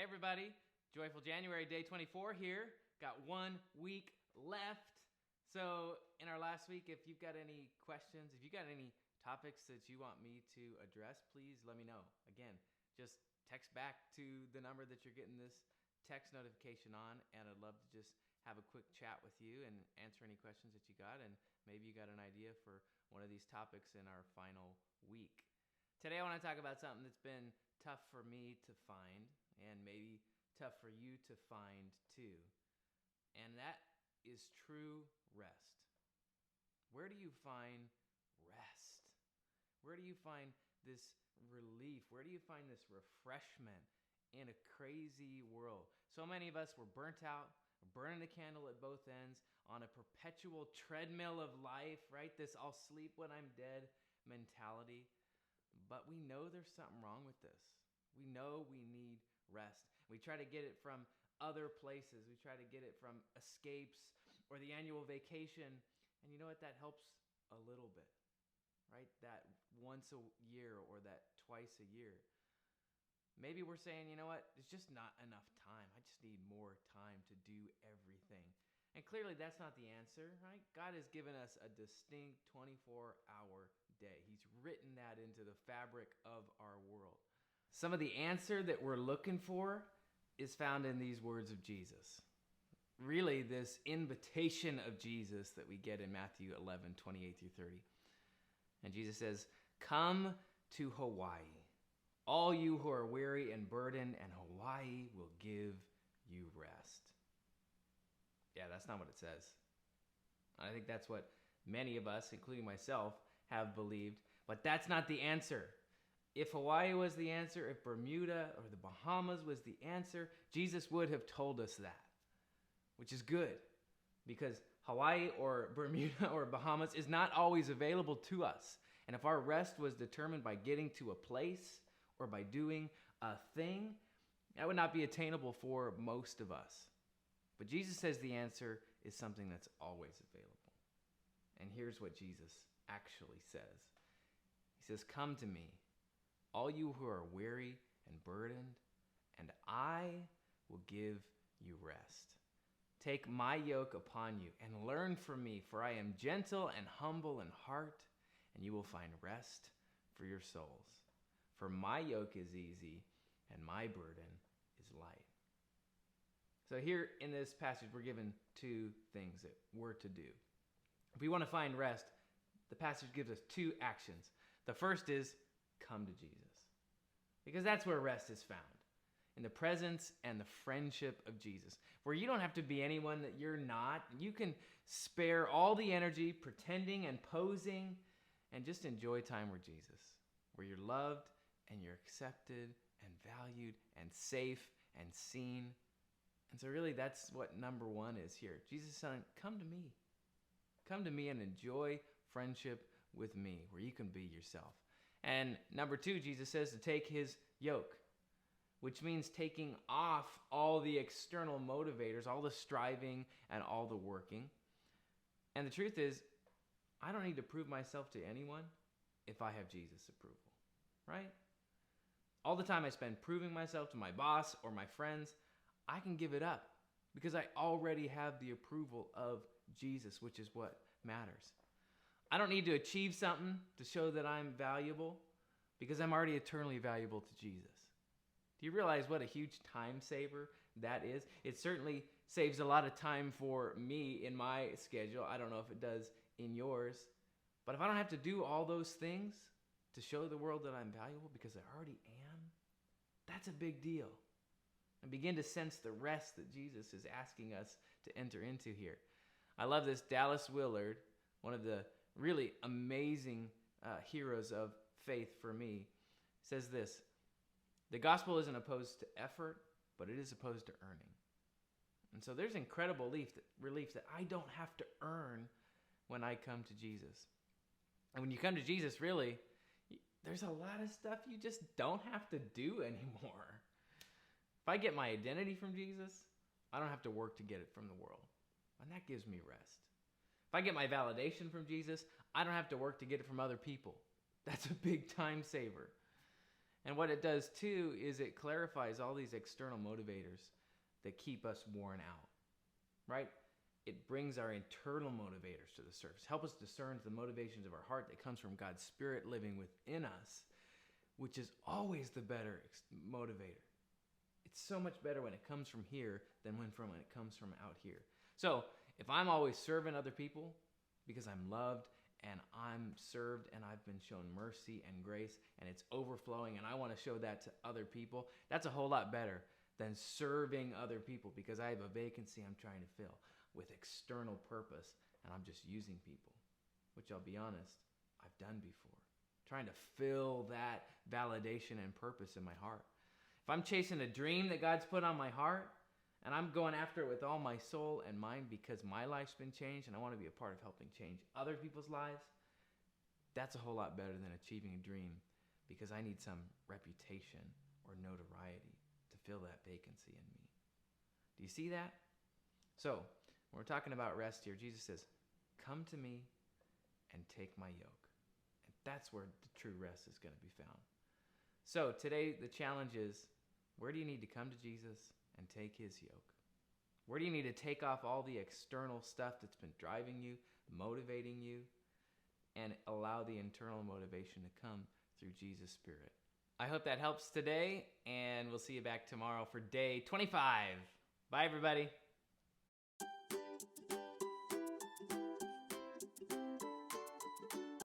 Hey everybody, Joyful January, day 24 here. Got 1 week left. So in our last week, if you've got any questions, if you've got any topics that you want me to address, please let me know. Again, just text back to the number that you're getting this text notification on, and I'd love to just have a quick chat with you and answer any questions that you got, and maybe you got an idea for one of these topics in our final week. Today I want to talk about something that's been tough for me to find, and maybe tough for you to find too. And that is true rest. Where do you find rest? Where do you find this relief? Where do you find this refreshment in a crazy world? So many of us were burnt out, burning the candle at both ends, on a perpetual treadmill of life, right? This I'll sleep when I'm dead mentality. But we know there's something wrong with this. We know we need rest. We try to get it from other places. We try to get it from escapes or the annual vacation. And you know what? That helps a little bit, right? That once a year or that twice a year. Maybe we're saying, you know what? There's just not enough time. I just need more time to do everything. And clearly that's not the answer, right? God has given us a distinct 24-hour day. He's written that into the fabric of our world. Some of the answer that we're looking for is found in these words of Jesus. Really, this invitation of Jesus that we get in Matthew 11, 28 through 30. And Jesus says, "Come to Hawaii, all you who are weary and burdened, and Hawaii will give you rest." Yeah, that's not what it says. I think that's what many of us, including myself, have believed. But that's not the answer. If Hawaii was the answer, if Bermuda or the Bahamas was the answer, Jesus would have told us that, which is good, because Hawaii or Bermuda or Bahamas is not always available to us. And if our rest was determined by getting to a place or by doing a thing, that would not be attainable for most of us. But Jesus says the answer is something that's always available. And here's what Jesus actually says. He says, "Come to me, all you who are weary and burdened, and I will give you rest. Take my yoke upon you and learn from me, for I am gentle and humble in heart, and you will find rest for your souls. For my yoke is easy and my burden is light." So here in this passage, we're given two things that we're to do. If we want to find rest, the passage gives us two actions. The first is come to Jesus, because that's where rest is found, in the presence and the friendship of Jesus, where you don't have to be anyone that you're not. You can spare all the energy pretending and posing and just enjoy time with Jesus, where you're loved and you're accepted and valued and safe and seen. And so really that's what number one is here. Jesus is saying, come to me. Come to me and enjoy friendship with me, where you can be yourself. And number two, Jesus says to take his yoke, which means taking off all the external motivators, all the striving and all the working. And the truth is, I don't need to prove myself to anyone if I have Jesus' approval, right? All the time I spend proving myself to my boss or my friends, I can give it up because I already have the approval of Jesus, which is what matters. I don't need to achieve something to show that I'm valuable, because I'm already eternally valuable to Jesus. Do you realize what a huge time saver that is? It certainly saves a lot of time for me in my schedule. I don't know if it does in yours. But if I don't have to do all those things to show the world that I'm valuable because I already am, that's a big deal. And begin to sense the rest that Jesus is asking us to enter into here. I love this. Dallas Willard, one of the really amazing heroes of faith for me, says this: "The gospel isn't opposed to effort, but it is opposed to earning." And so there's incredible relief that I don't have to earn when I come to Jesus. And when you come to Jesus, really, there's a lot of stuff you just don't have to do anymore. If I get my identity from Jesus, I don't have to work to get it from the world. And that gives me rest. If I get my validation from Jesus, I don't have to work to get it from other people. That's a big time saver. And what it does too is it clarifies all these external motivators that keep us worn out, right? It brings our internal motivators to the surface. Help us discern the motivations of our heart that comes from God's Spirit living within us, which is always the better motivator. It's so much better when it comes from here than when it comes from out here. So if I'm always serving other people because I'm loved and I'm served and I've been shown mercy and grace and it's overflowing and I want to show that to other people, that's a whole lot better than serving other people because I have a vacancy I'm trying to fill with external purpose and I'm just using people, which I'll be honest, I've done before. Trying to fill that validation and purpose in my heart. If I'm chasing a dream that God's put on my heart and I'm going after it with all my soul and mind because my life's been changed and I want to be a part of helping change other people's lives, that's a whole lot better than achieving a dream because I need some reputation or notoriety to fill that vacancy in me. Do you see that? So, when we're talking about rest here, Jesus says, come to me and take my yoke. And that's where the true rest is going to be found. So today the challenge is, where do you need to come to Jesus and take his yoke? Where do you need to take off all the external stuff that's been driving you, motivating you, and allow the internal motivation to come through Jesus' Spirit? I hope that helps today, and we'll see you back tomorrow for day 25. Bye, everybody.